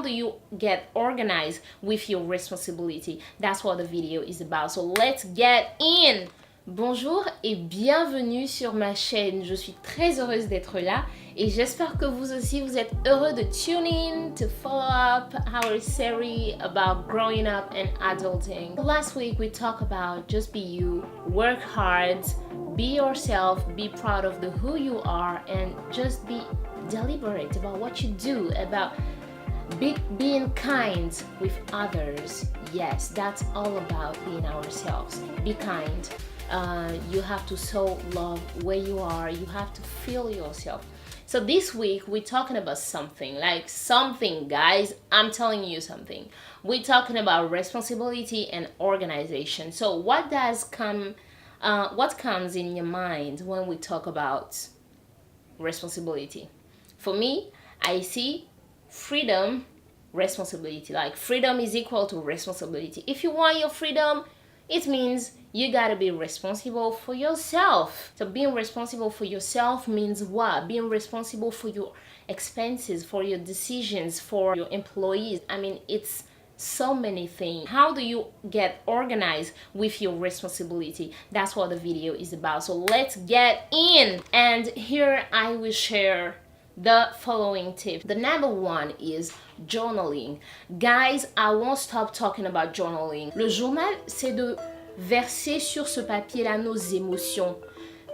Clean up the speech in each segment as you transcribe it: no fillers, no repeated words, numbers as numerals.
do you get organized with your responsibility? That's what the video is about. So let's get in. Bonjour et bienvenue sur ma chaîne. Je suis très heureuse d'être là et j'espère que vous aussi vous êtes heureux de tune in to follow up our series about growing up and adulting. Last week we talked about just be you, work hard, be yourself, be proud of who you are, and just be deliberate about what you do, about being kind with others. Yes, that's all about being ourselves. Be kind. You have to show love where you are. You have to feel yourself. So this week we're talking about something, guys. I'm telling you something. We're talking about responsibility and organization. So what comes in your mind when we talk about responsibility? For me, I see freedom, responsibility. Like freedom is equal to responsibility. If you want your freedom, it means you gotta be responsible for yourself. So being responsible for yourself means what? Being responsible for your expenses, for your decisions, for your employees. I mean, it's so many things. How do you get organized with your responsibility? That's what the video is about. So let's get in. And here I will share the following tips. The number one is journaling. Guys, I won't stop talking about journaling. Le journal, c'est de verser sur ce papier-là nos émotions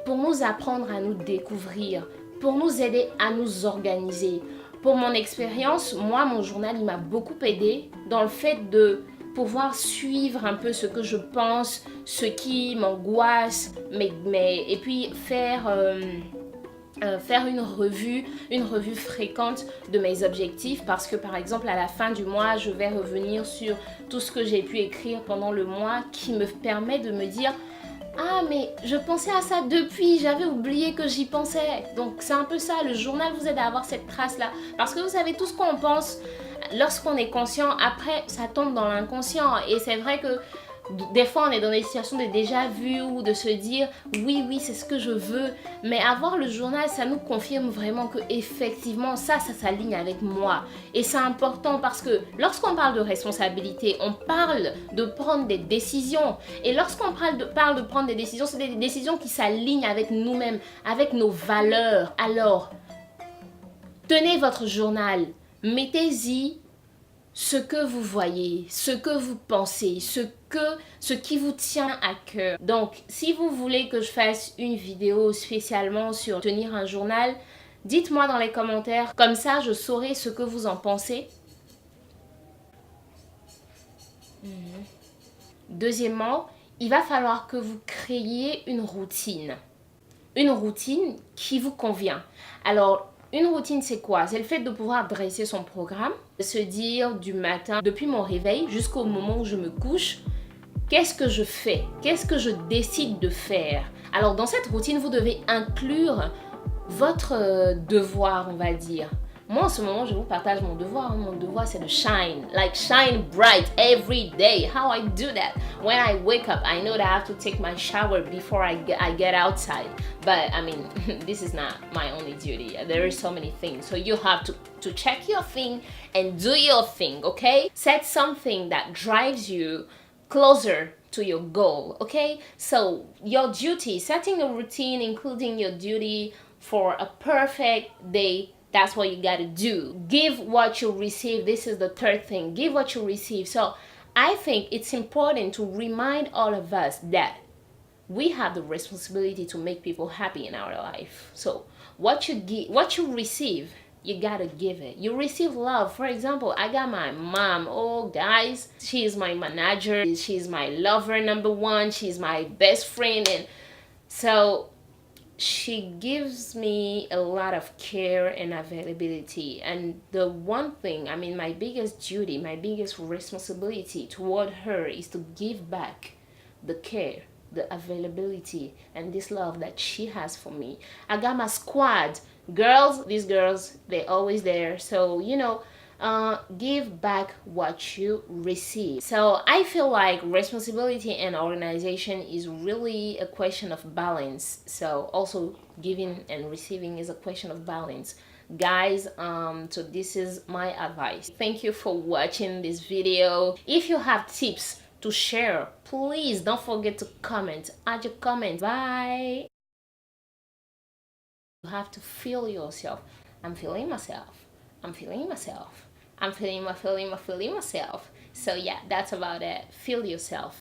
pour nous apprendre à nous découvrir, pour nous aider à nous organiser. Pour mon expérience, moi, mon journal, il m'a beaucoup aidé dans le fait de pouvoir suivre un peu ce que je pense, ce qui m'angoisse, et puis faire une revue fréquente de mes objectifs, parce que par exemple à la fin du mois je vais revenir sur tout ce que j'ai pu écrire pendant le mois qui me permet de me dire ah mais je pensais à ça depuis, j'avais oublié que j'y pensais. Donc c'est un peu ça, le journal vous aide à avoir cette trace là, parce que vous savez tout ce qu'on pense lorsqu'on est conscient, après ça tombe dans l'inconscient. Et c'est vrai que des fois on est dans des situations de déjà vu ou de se dire oui c'est ce que je veux, mais avoir le journal ça nous confirme vraiment que effectivement ça s'aligne avec moi. Et c'est important parce que lorsqu'on parle de responsabilité, on parle de prendre des décisions, et lorsqu'on parle de prendre des décisions, c'est des décisions qui s'alignent avec nous-mêmes, avec nos valeurs. Alors tenez votre journal, mettez-y ce que vous voyez, ce que vous pensez, ce qui vous tient à cœur. Donc, si vous voulez que je fasse une vidéo spécialement sur tenir un journal, dites-moi dans les commentaires, comme ça je saurai ce que vous en pensez. Deuxièmement, il va falloir que vous créiez une routine qui vous convient. Alors, une routine, c'est quoi? C'est le fait de pouvoir dresser son programme, de se dire du matin, depuis mon réveil jusqu'au moment où je me couche, qu'est-ce que je fais? Qu'est-ce que je décide de faire? Alors, dans cette routine, vous devez inclure votre devoir, on va dire. Moi, en ce moment, je vous partage mon devoir. Mon devoir, c'est de shine. Like, shine bright every day. How I do that? When I wake up, I know that I have to take my shower before I get outside. But, I mean, this is not my only duty. There are so many things. So you have to check your thing and do your thing, okay? Set something that drives you closer to your goal, okay? So your duty, setting a routine, including your duty for a perfect day, that's what you gotta do. Give what you receive. This is the third thing. Give what you receive. So I think it's important to remind all of us that we have the responsibility to make people happy in our life. So what you receive, you gotta give it. You receive love. For example, I got my mom. Oh, guys, she is my manager. She's my lover number one. She's my best friend. And so she gives me a lot of care and availability. And the one thing, I mean, my biggest duty, my biggest responsibility toward her is to give back the care, the availability, and this love that she has for me. I got my squad. Girls, these girls, they're always there. So, you know, give back what you receive. So I feel like responsibility and organization is really a question of balance. So also giving and receiving is a question of balance. guys. So this is my advice. Thank you for watching this video. If you have tips to share, please don't forget to comment. Add your comment. Bye. You have to feel yourself. I'm feeling myself. I'm feeling myself. I'm feeling myself. So yeah, that's about it. Feel yourself.